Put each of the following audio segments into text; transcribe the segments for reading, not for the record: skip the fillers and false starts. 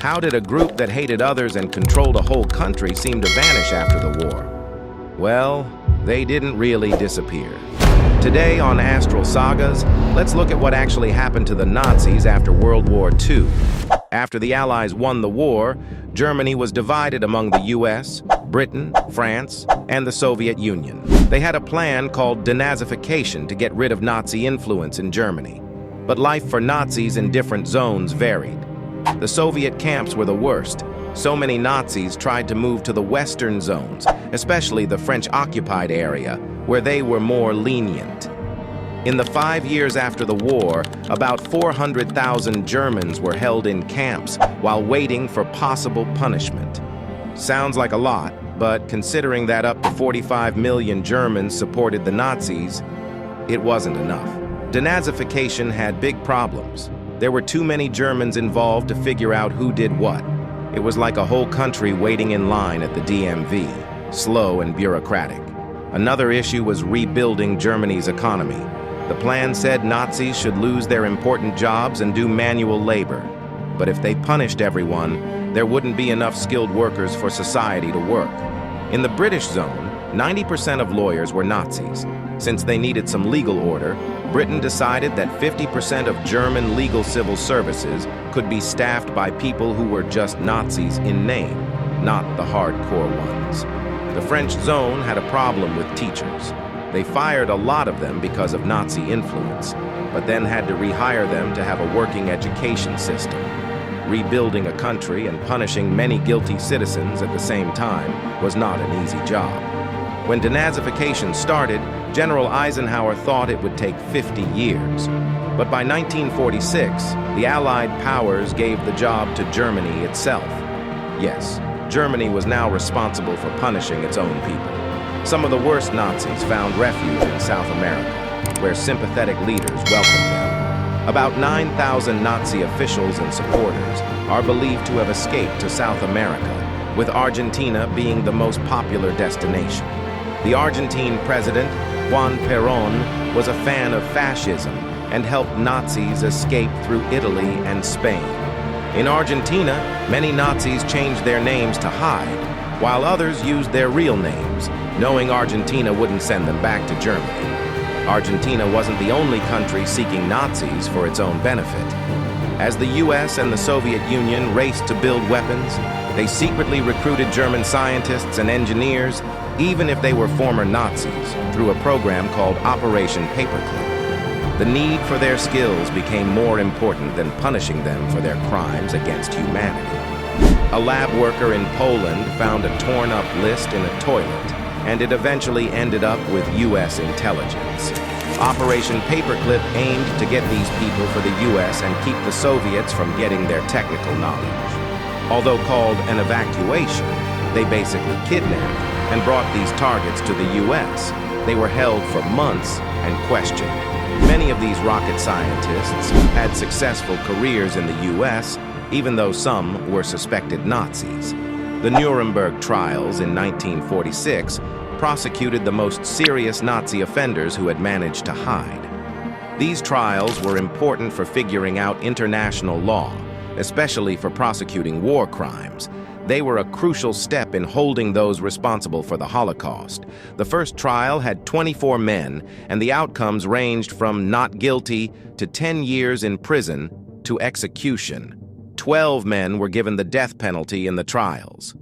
How did a group that hated others and controlled a whole country seem to vanish after the war? Well, they didn't really disappear. Today on Astral Sagas, let's look at what actually happened to the Nazis after World War II. After the Allies won the war, Germany was divided among the US, Britain, France, and the Soviet Union. They had a plan called denazification to get rid of Nazi influence in Germany. But life for Nazis in different zones varied. The Soviet camps were the worst. So many Nazis tried to move to the western zones, especially the French-occupied area, where they were more lenient. In the 5 years after the war, about 400,000 Germans were held in camps while waiting for possible punishment. Sounds like a lot, but considering that up to 45 million Germans supported the Nazis, it wasn't enough. Denazification had big problems. There were too many Germans involved to figure out who did what. It was like a whole country waiting in line at the DMV, slow and bureaucratic. Another issue was rebuilding Germany's economy. The plan said Nazis should lose their important jobs and do manual labor. But if they punished everyone, there wouldn't be enough skilled workers for society to work. In the British zone, 90% of lawyers were Nazis. Since they needed some legal order, Britain decided that 50% of German legal civil services could be staffed by people who were just Nazis in name, not the hardcore ones. The French zone had a problem with teachers. They fired a lot of them because of Nazi influence, but then had to rehire them to have a working education system. Rebuilding a country and punishing many guilty citizens at the same time was not an easy job. When denazification started, General Eisenhower thought it would take 50 years. But by 1946, the Allied powers gave the job to Germany itself. Yes, Germany was now responsible for punishing its own people. Some of the worst Nazis found refuge in South America, where sympathetic leaders welcomed them. About 9,000 Nazi officials and supporters are believed to have escaped to South America, with Argentina being the most popular destination. The Argentine president, Juan Perón, was a fan of fascism and helped Nazis escape through Italy and Spain. In Argentina, many Nazis changed their names to hide, while others used their real names, knowing Argentina wouldn't send them back to Germany. Argentina wasn't the only country seeking Nazis for its own benefit. As the US and the Soviet Union raced to build weapons, they secretly recruited German scientists and engineers, even if they were former Nazis, through a program called Operation Paperclip. The need for their skills became more important than punishing them for their crimes against humanity. A lab worker in Poland found a torn-up list in a toilet, and it eventually ended up with US intelligence. Operation Paperclip aimed to get these people for the US and keep the Soviets from getting their technical knowledge. Although called an evacuation, they basically kidnapped and brought these targets to the US. They were held for months and questioned. Many of these rocket scientists had successful careers in the US, even though some were suspected Nazis. The Nuremberg trials in 1946 prosecuted the most serious Nazi offenders who had managed to hide. These trials were important for figuring out international law, especially for prosecuting war crimes. They were a crucial step in holding those responsible for the Holocaust. The first trial had 24 men, and the outcomes ranged from not guilty to 10 years in prison to execution. 12 men were given the death penalty in the trials.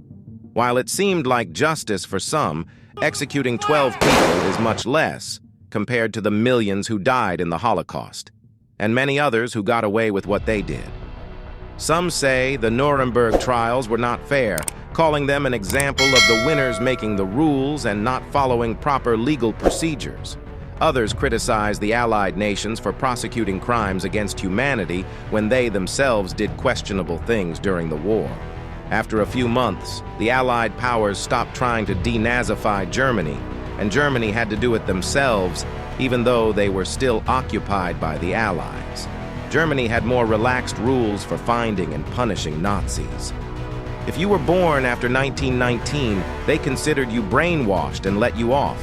While it seemed like justice for some, executing 12 people is much less compared to the millions who died in the Holocaust, and many others who got away with what they did. Some say the Nuremberg trials were not fair, calling them an example of the winners making the rules and not following proper legal procedures. Others criticize the Allied nations for prosecuting crimes against humanity when they themselves did questionable things during the war. After a few months, the Allied powers stopped trying to denazify Germany, and Germany had to do it themselves, even though they were still occupied by the Allies. Germany had more relaxed rules for finding and punishing Nazis. If you were born after 1919, they considered you brainwashed and let you off.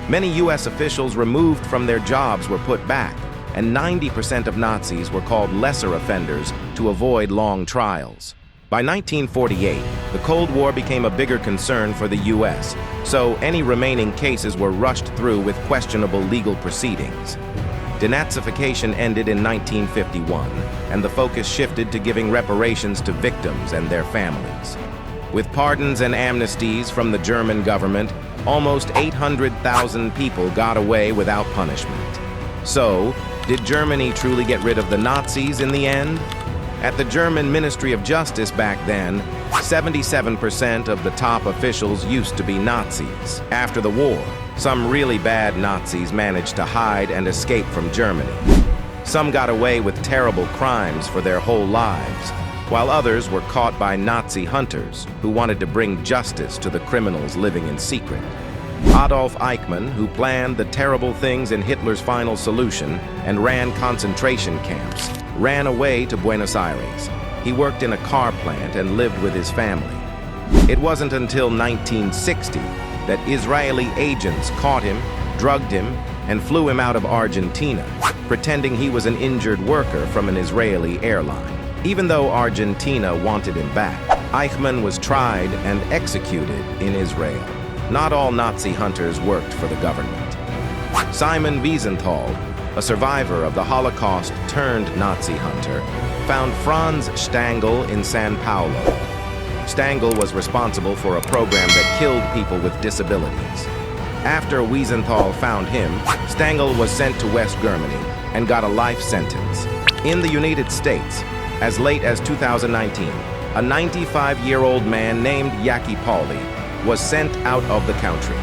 Many US officials removed from their jobs were put back, and 90% of Nazis were called lesser offenders to avoid long trials. By 1948, the Cold War became a bigger concern for the U.S., so any remaining cases were rushed through with questionable legal proceedings. Denazification ended in 1951, and the focus shifted to giving reparations to victims and their families. With pardons and amnesties from the German government, almost 800,000 people got away without punishment. So, did Germany truly get rid of the Nazis in the end? At the German Ministry of Justice back then, 77% of the top officials used to be Nazis. After the war, some really bad Nazis managed to hide and escape from Germany. Some got away with terrible crimes for their whole lives, while others were caught by Nazi hunters who wanted to bring justice to the criminals living in secret. Adolf Eichmann, who planned the terrible things in Hitler's final solution and ran concentration camps, ran away to Buenos Aires. He worked in a car plant and lived with his family. It wasn't until 1960 that Israeli agents caught him, drugged him, and flew him out of Argentina, pretending he was an injured worker from an Israeli airline. Even though Argentina wanted him back, Eichmann was tried and executed in Israel. Not all Nazi hunters worked for the government. Simon Wiesenthal, a survivor of the Holocaust turned Nazi hunter, found Franz Stangl in São Paulo. Stangl was responsible for a program that killed people with disabilities. After Wiesenthal found him, Stangl was sent to West Germany and got a life sentence. In the United States, as late as 2019, a 95-year-old man named Jackie Pauli was sent out of the country.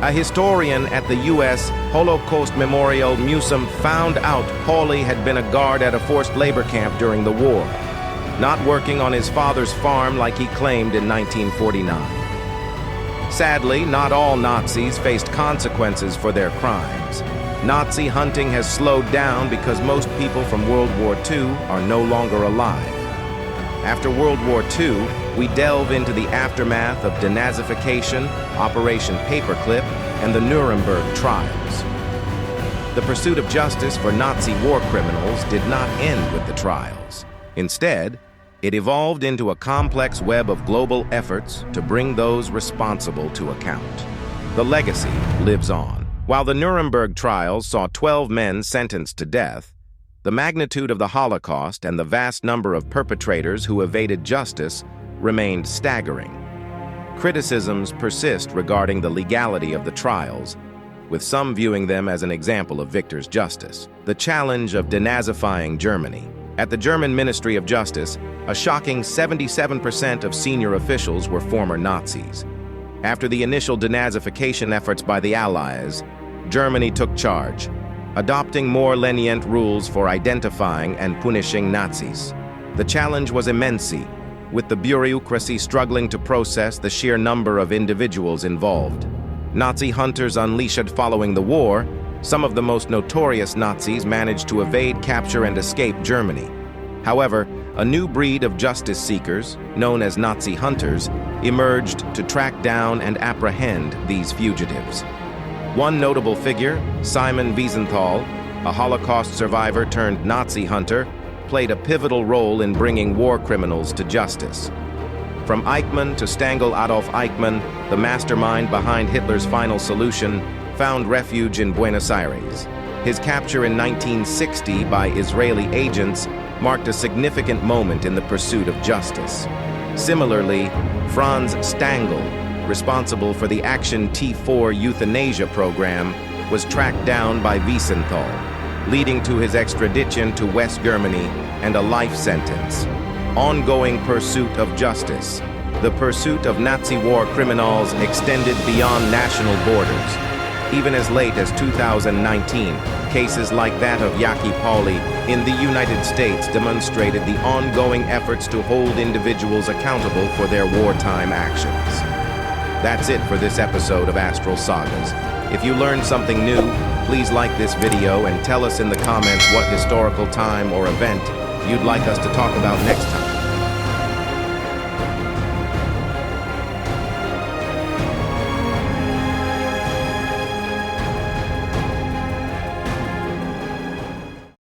A historian at the U.S. Holocaust Memorial Museum found out Pauli had been a guard at a forced labor camp during the war, not working on his father's farm like he claimed in 1949. Sadly, not all Nazis faced consequences for their crimes. Nazi hunting has slowed down because most people from World War II are no longer alive. After World War II, we delve into the aftermath of denazification, Operation Paperclip, and the Nuremberg trials. The pursuit of justice for Nazi war criminals did not end with the trials. Instead, it evolved into a complex web of global efforts to bring those responsible to account. The legacy lives on. While the Nuremberg trials saw 12 men sentenced to death, the magnitude of the Holocaust and the vast number of perpetrators who evaded justice remained staggering. Criticisms persist regarding the legality of the trials, with some viewing them as an example of victor's justice. The challenge of denazifying Germany. At the German Ministry of Justice, a shocking 77% of senior officials were former Nazis. After the initial denazification efforts by the Allies, Germany took charge, adopting more lenient rules for identifying and punishing Nazis. The challenge was immense, with the bureaucracy struggling to process the sheer number of individuals involved. Nazi hunters unleashed following the war, some of the most notorious Nazis managed to evade capture and escape Germany. However, a new breed of justice seekers, known as Nazi hunters, emerged to track down and apprehend these fugitives. One notable figure, Simon Wiesenthal, a Holocaust survivor turned Nazi hunter, played a pivotal role in bringing war criminals to justice. From Eichmann to Stangl, Adolf Eichmann, the mastermind behind Hitler's final solution, found refuge in Buenos Aires. His capture in 1960 by Israeli agents marked a significant moment in the pursuit of justice. Similarly, Franz Stangl, responsible for the Action T4 euthanasia program, was tracked down by Wiesenthal, leading to his extradition to West Germany and a life sentence. Ongoing pursuit of justice. The pursuit of Nazi war criminals extended beyond national borders. Even as late as 2019, cases like that of Jackie Pauli in the United States demonstrated the ongoing efforts to hold individuals accountable for their wartime actions. That's it for this episode of Astral Sagas. If you learned something new, please like this video and tell us in the comments what historical time or event you'd like us to talk about next time.